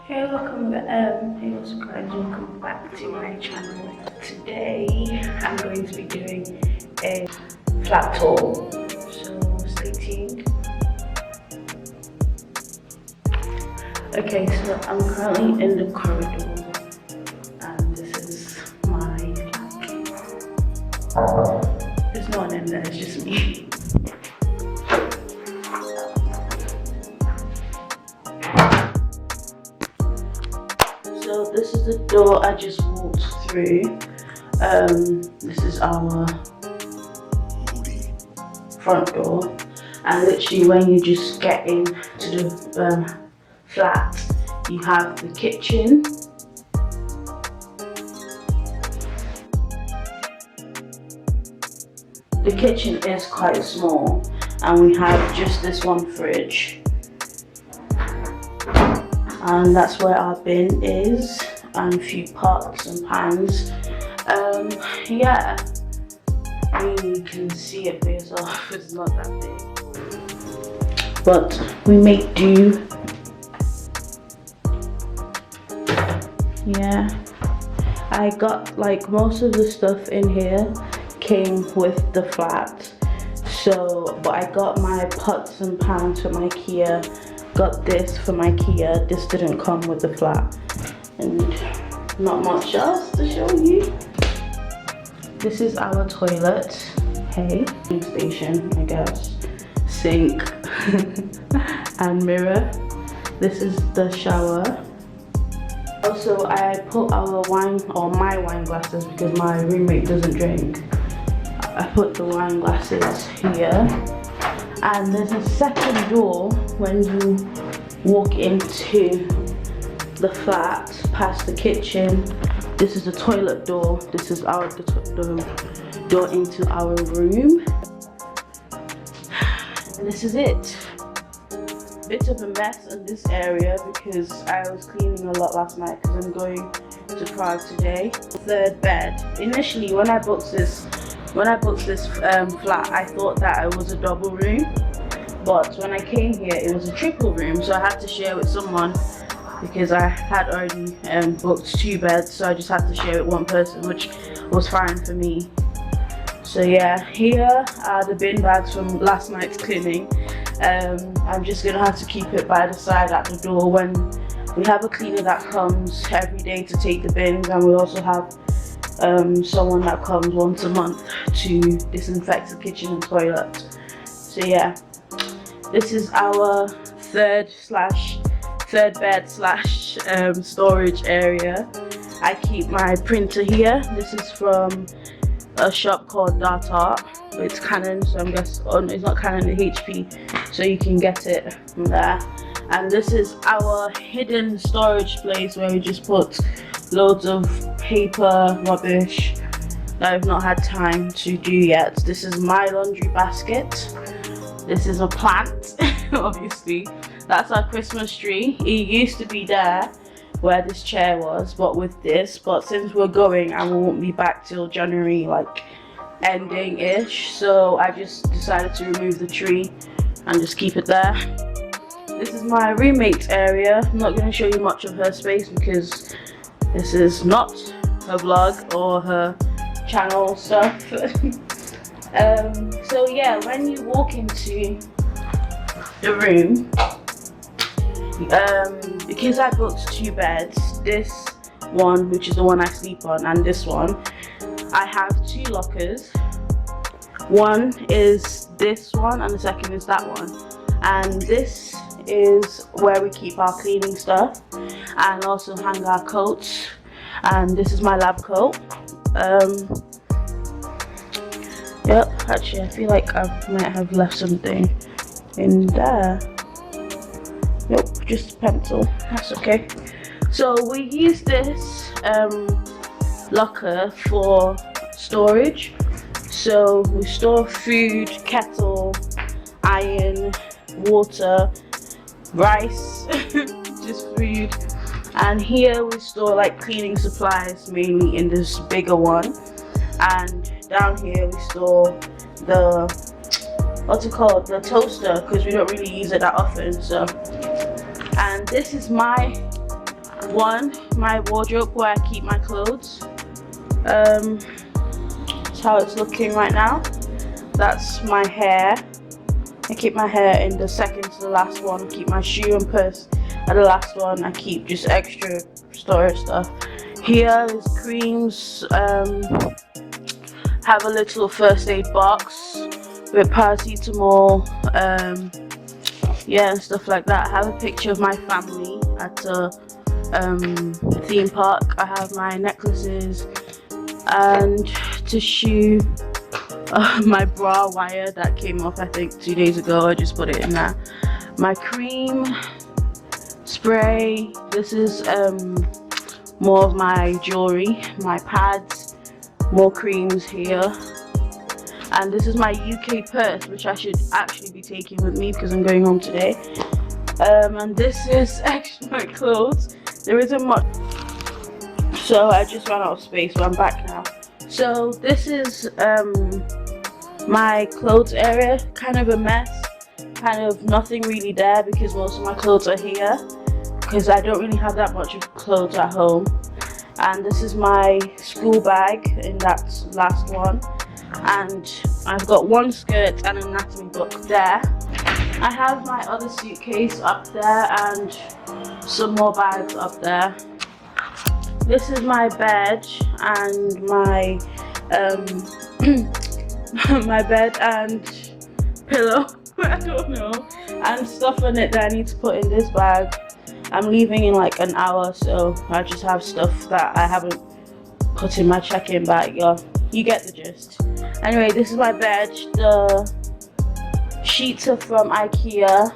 Hey, hey what's up guys, welcome back to my channel. Today I'm going to be doing a flat tour, so stay tuned. Okay, so I'm currently in the corridor and this is my flat. There's no one in there, it's just me. So this is the door I just walked through. This is our front door, and literally when you just get into the flat, you have the kitchen. The kitchen is quite small, and we have just this one fridge. And that's where our bin is, and a few pots and pans. Yeah, I mean, you can see it for yourself, it's not that big. But we make do. Yeah, I got like most of the stuff in here came with the flat. So, but I got my pots and pans from IKEA. Got this from IKEA. This didn't come with the flat, and not much else to show you. This is our toilet. Hey, station, I guess. Sink and mirror. This is the shower. Also, I put our wine or my wine glasses because my roommate doesn't drink. I put the wine glasses here. And there's a second door when you walk into the flat past the kitchen. This is the toilet door. This is the door into our room. And this is it. Bit of a mess in this area because I was cleaning a lot last night because I'm going to Prague today. Third bed. Initially when I booked this flat, I thought that it was a double room, but when I came here it was a triple room, so I had to share with someone because I had already booked 2 beds, so I just had to share with one person, which was fine for me. So yeah, here are the bin bags from last night's cleaning. I'm just gonna have to keep it by the side at the door when we have a cleaner that comes every day to take the bins, and we also have someone that comes once a month to disinfect the kitchen and toilet. So yeah, this is our third bed slash storage area. I keep my printer here. This is from a shop called Dart Art. It's Canon, so I'm guessing, oh no, it's not Canon, it's HP, so you can get it from there. And this is our hidden storage place where we just put loads of paper, rubbish that I've not had time to do yet. This is my laundry basket. This is a plant, obviously. That's our Christmas tree. It used to be there where this chair was, but since we're going and we won't be back till January, like ending-ish, so I just decided to remove the tree and just keep it there. This is my roommate's area. I'm not going to show you much of her space because this is not her vlog or her channel stuff. So yeah, when you walk into the room, because I booked 2 beds, this one, which is the one I sleep on, and this one, I have 2 lockers. One is this one and the second is that one, and this is where we keep our cleaning stuff and also hang our coats. And this is my lab coat. Yep, actually I feel like I might have left something in there. Nope, just a pencil, that's okay. So we use this locker for storage. So we store food, kettle, iron, water, rice, just food. And here we store like cleaning supplies, mainly in this bigger one. And down here we store the, what's it called, the toaster, because we don't really use it that often. So, and this is my one, my wardrobe where I keep my clothes. That's how it's looking right now. That's my hair. I keep my hair in the second to the last one. Keep my shoe and purse at the last one. I keep just extra storage stuff. Here is creams. Have a little first aid box with paracetamol, yeah, and stuff like that. I have a picture of my family at a theme park. I have my necklaces and tissue, my bra wire that came off I think 2 days ago. I just put it in there. My cream, spray. This is more of my jewelry, my pads, more creams here. And this is my UK purse, which I should actually be taking with me because I'm going home today. And this is actually my clothes. There isn't much, so I just ran out of space, but I'm back now. So this is my clothes area, kind of a mess, kind of nothing really there because most of my clothes are here because I don't really have that much of clothes at home. And this is my school bag in that last one, and I've got one skirt and an anatomy book there. I have my other suitcase up there and some more bags up there. This is my bed and my my bed and pillow, I don't know, and stuff on it that I need to put in this bag. I'm leaving in like an hour, so I just have stuff that I haven't put in my check-in bag. You get the gist. Anyway, this is my bed. The sheets are from IKEA.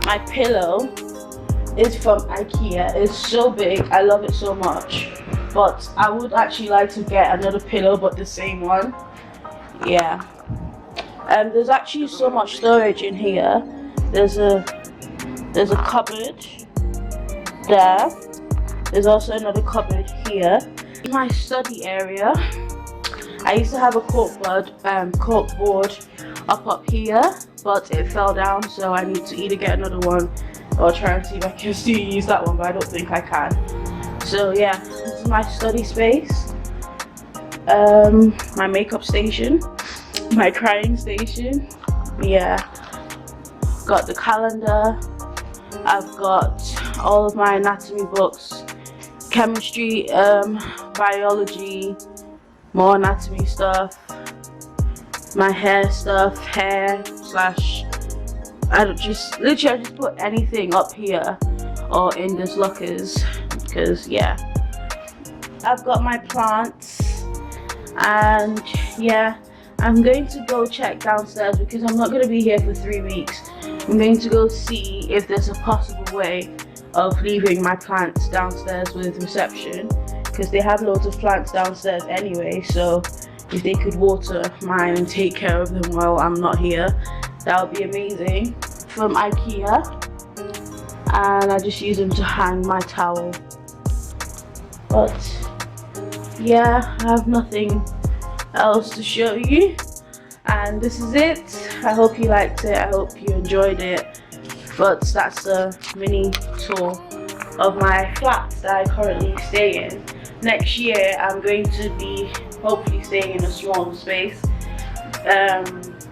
My pillow is from IKEA. It's so big. I love it so much. But I would actually like to get another pillow, but the same one. Yeah. There's actually so much storage in here. There's a cupboard there. There's also another cupboard here. In my study area, I used to have a corkboard up here, but it fell down, so I need to either get another one or try and see if I can still use that one, but I don't think I can. So yeah, this is my study space, my makeup station, my crying station. Yeah, got the calendar. I've got all of my anatomy books, chemistry, biology, more anatomy stuff, my hair stuff, I just put anything up here or in these lockers because yeah. I've got my plants, and yeah, I'm going to go check downstairs because I'm not going to be here for 3 weeks. I'm going to go see if there's a possible way of leaving my plants downstairs with reception, because they have loads of plants downstairs anyway, so if they could water mine and take care of them while I'm not here, that would be amazing. From IKEA, and I just use them to hang my towel. But yeah, I have nothing else to show you, and this is it. I hope you liked it, I hope you enjoyed it. But that's a mini tour of my flat that I currently stay in. Next year I'm going to be hopefully staying in a smaller space,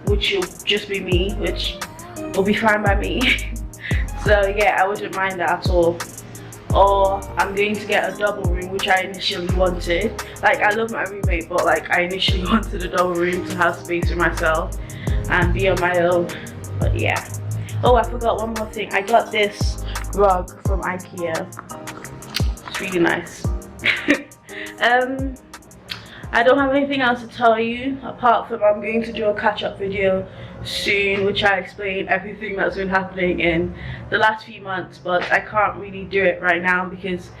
which will just be me, which will be fine by me. So yeah, I wouldn't mind that at all. Or I'm going to get a double room, which I initially wanted. Like, I love my roommate, but like I initially wanted a double room to have space for myself and be on my own. But yeah. Oh, I forgot one more thing. I got this rug from IKEA. It's really nice. I don't have anything else to tell you apart from I'm going to do a catch-up video soon, which I explain everything that's been happening in the last few months, but I can't really do it right now because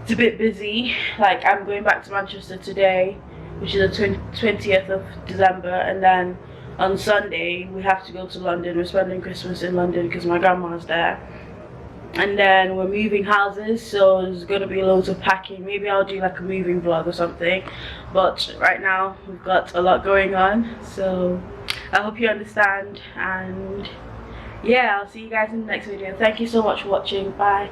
it's a bit busy. Like, I'm going back to Manchester today, which is the 20th of December, and then on Sunday we have to go to London. We're spending Christmas in London because my grandma's there, and then we're moving houses, so there's gonna be loads of packing. Maybe I'll do like a moving vlog or something, but right now we've got a lot going on, so I hope you understand. And yeah, I'll see you guys in the next video. Thank you so much for watching. Bye.